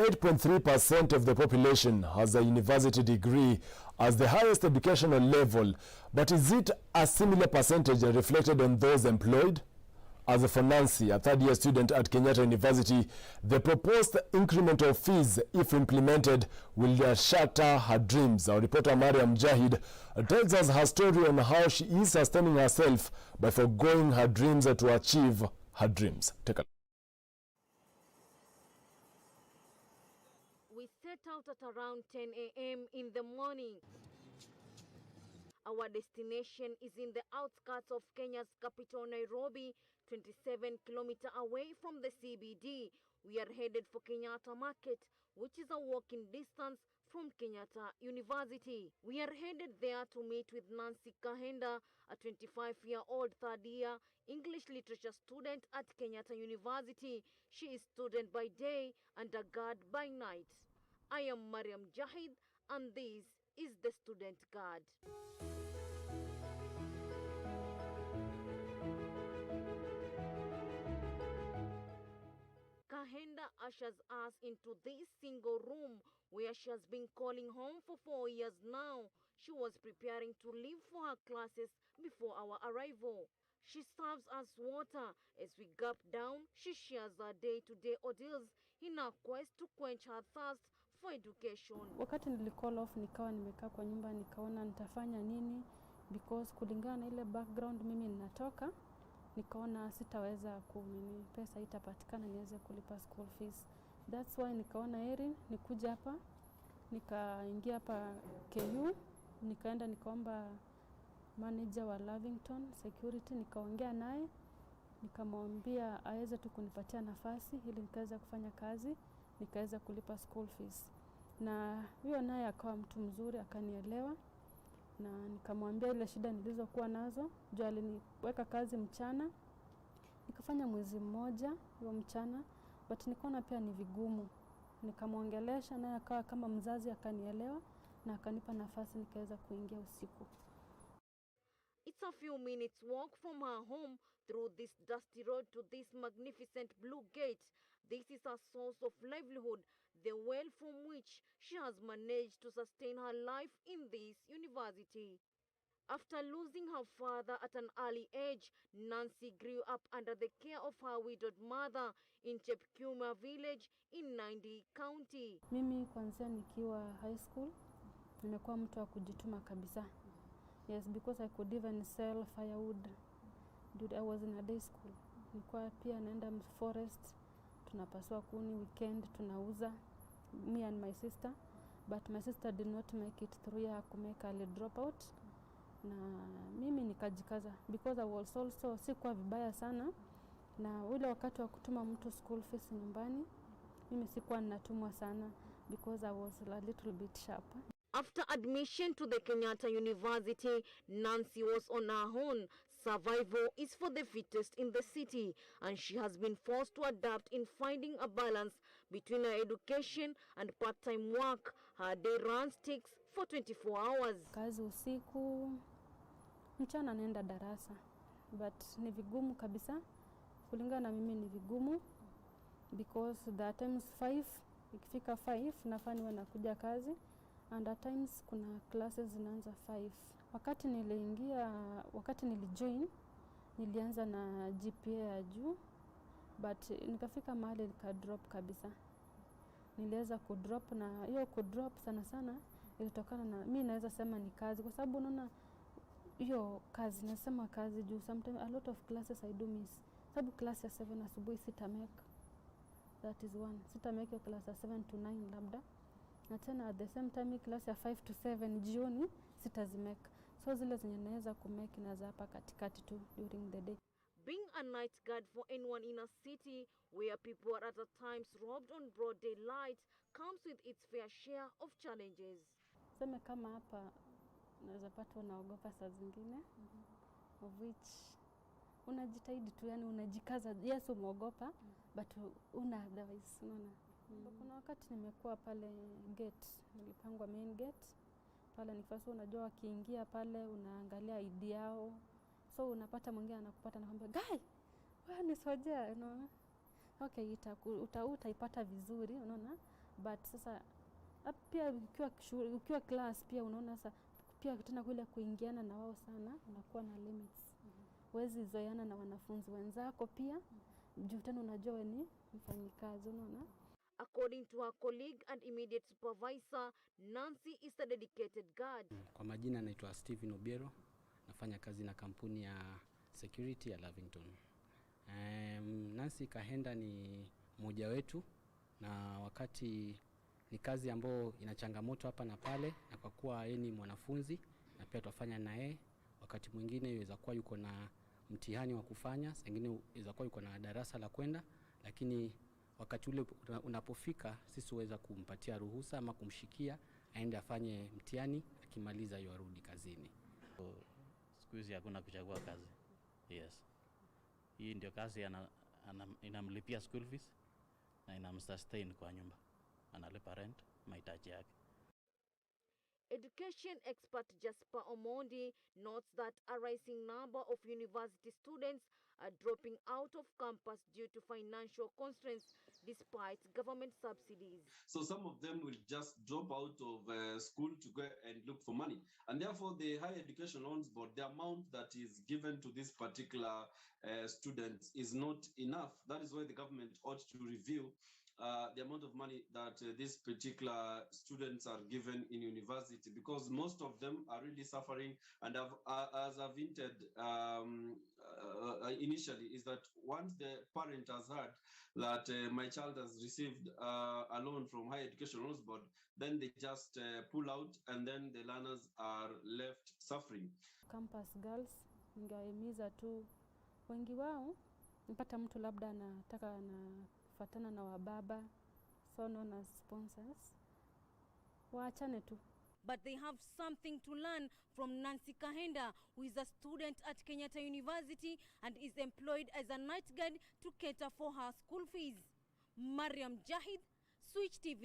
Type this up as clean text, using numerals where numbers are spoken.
8.3% of the population has a university degree as the highest educational level, but is it a similar percentage reflected on those employed? As for Nancy, a third-year student at Kenyatta University, the proposed increment of fees, if implemented, will shatter her dreams. Our reporter Mariam Jahid tells us her story on how she is sustaining herself by foregoing her dreams to achieve her dreams. Take a look. We set out at around 10 a.m. in the morning. Our destination is in the outskirts of Kenya's capital, Nairobi, 27 kilometers away from the CBD. We are headed for Kenyatta Market, which is a walking distance from Kenyatta University. We are headed there to meet with Nancy Kahenda, a 25-year-old third-year English literature student at Kenyatta University. She is student by day and a guard by night. I am Mariam Jahid, and this is the Student Guard. Kahenda ushers us into this single room where she has been calling home for 4 years now. She was preparing to leave for her classes before our arrival. She serves us water. As we gulp down, she shares her day-to-day ordeals in her quest to quench her thirst for education. Wakati nilicall off nikawa nimekaa kwa nyumba nikaona nitafanya nini because kulingana na ile background mimi ninatoka nikaona sitaweza pesa itapatikana niweze kulipa school fees. That's why nikaona heri nikuja hapa, nikaingia hapa KU, nikaenda nikaomba manager wa Lavington Security, nikaongea naye, nikamwambia aweze tu kunipatia nafasi ili nikaweza kufanya kazi, nikaweza kulipa school fees. Na huyo naye akawa mtu mzuri, akanielewa. Na nikamwambia ile shida nilizokuwa nazo, juu aliniweka kazi mchana. Nikafanya mwezi mmoja hiyo mchana, but nikaona pia ni vigumu. Nikamwongelesha naye akawa kama mzazi, akanielewa na akanipa nafasi nikaweza kuingia usiku. It's a few minutes walk from her home through this dusty road to this magnificent blue gate. This is a source of livelihood, the well from which she has managed to sustain her life in this university. After losing her father at an early age, Nancy grew up under the care of her widowed mother in Chepkuma village in Nandi County. Mimi kwanza nikiwa high school, nimekuwa mtu wa kujituma kabisa. Yes, because I could even sell firewood. Dude, I was in a day school. Nilikuwa pia naenda forest, tunapasua kuni, weekend tunauza, me and my sister. But my sister did not make it through ya kumeka early dropout. Na mimi nikajikaza because I was also sikuwa vibaya sana. Na ule wakati wa kutuma mtu school fees nyumbani, mimi sikuwa ninatumwa sana because I was a little bit sharp. After admission to the Kenyatta University, Nancy was on her own. Survival is for the fittest in the city, and she has been forced to adapt in finding a balance between her education and part-time work. Her day runs takes for 24 hours. Kazi usiku, mchana naenda darasa, but ni vigumu kabisa. Kulingana na mimi ni vigumu because the times 5, ikifika 5 nafaa niwe nakuja kazi. And at times kuna classes zinaanza 5. Wakati nilijoin, nilianza na GPA ya juu, but nikafika mahali nikadrop kabisa. Niliweza kudrop, na hiyo kudrop sana ilitokana na mimi naweza sema ni kazi, kwa sababu unaona hiyo kazi, nasema kazi juu sometimes a lot of classes I do miss. Sababu class ya 7 asubuhi sitamake. That is one. Sitamake class ya 7 to 9 labda. Na tena at the same time class ya 5 to 7 jioni sitazimeka. So zile zenye naweza kumake na za hapa katikati tu during the day. Being a night guard for anyone in a city where people are at times robbed on broad daylight comes with its fair share of challenges. Sema kama hapa naweza pata unaogopa saa zingine, of which unajitahidi tu, yani unajikaza. Yes, umeogopa, but una otherwise unaona. Kuna wakati nimekuwa pale gate, nilipangwa main gate. Pale nifasi unajua wakiingia pale unaangalia ID yao. So unapata mwingine anakupata na kwambia, "Guy, wewe ni soja," unaona. Okay, utaipata vizuri, unaona. But sasa pia ukiwa class pia unaona sasa pia tena kule kuingiana na wao sana unakuwa na limits. Huwezi zoeana na wanafunzi wenzako pia juu tena unajua wewe ni mfanyikazi, unaona. According to her colleague and immediate supervisor, Nancy is a dedicated guard. Kwa majina naitwa Steven Obiero, nafanya kazi na kampuni ya security ya Lavington. Nancy Kahenda ni mmoja wetu, na wakati ni kazi ambayo ina changamoto hapa na pale, na kwa kuwa yeye ni mwanafunzi na pia tutafanya na yeye, wakati mwingine inaweza kuwa yuko na mtihani wa kufanya, nyingine inaweza kuwa yuko na darasa la kwenda, lakini wakati ule unapofika sisi huweza kumpatia ruhusa ama kumshikia aende afanye mtihani, akimaliza yarudi kazini. Siku hizi hakuna kuchagua kazi. Yes. Hii ndio kazi inamlipia school fees na inamsustain kwa nyumba. Analipa rent, mahitaji yake. Education expert Jasper Omondi notes that a rising number of university students are dropping out of campus due to financial constraints despite government subsidies. So some of them will just drop out of school to go and look for money. And therefore the Higher Education Loans Board, the amount that is given to this particular students is not enough. That is why the government ought to review the amount of money that these particular students are given in university, because most of them are really suffering. And as I've hinted initially, is that once the parent has heard that my child has received a loan from Higher Education Loans Board, then they just pull out, and then the learners are left suffering. Campus girls ningewahimiza tu, wengi wao mpata mtu labda anataka fatana na wababa, so known as sponsors, waachane tu. But they have something to learn from Nancy Kahenda, who is a student at Kenyatta University and is employed as a night guard to cater for her school fees. Mariam Jahid, Switch TV.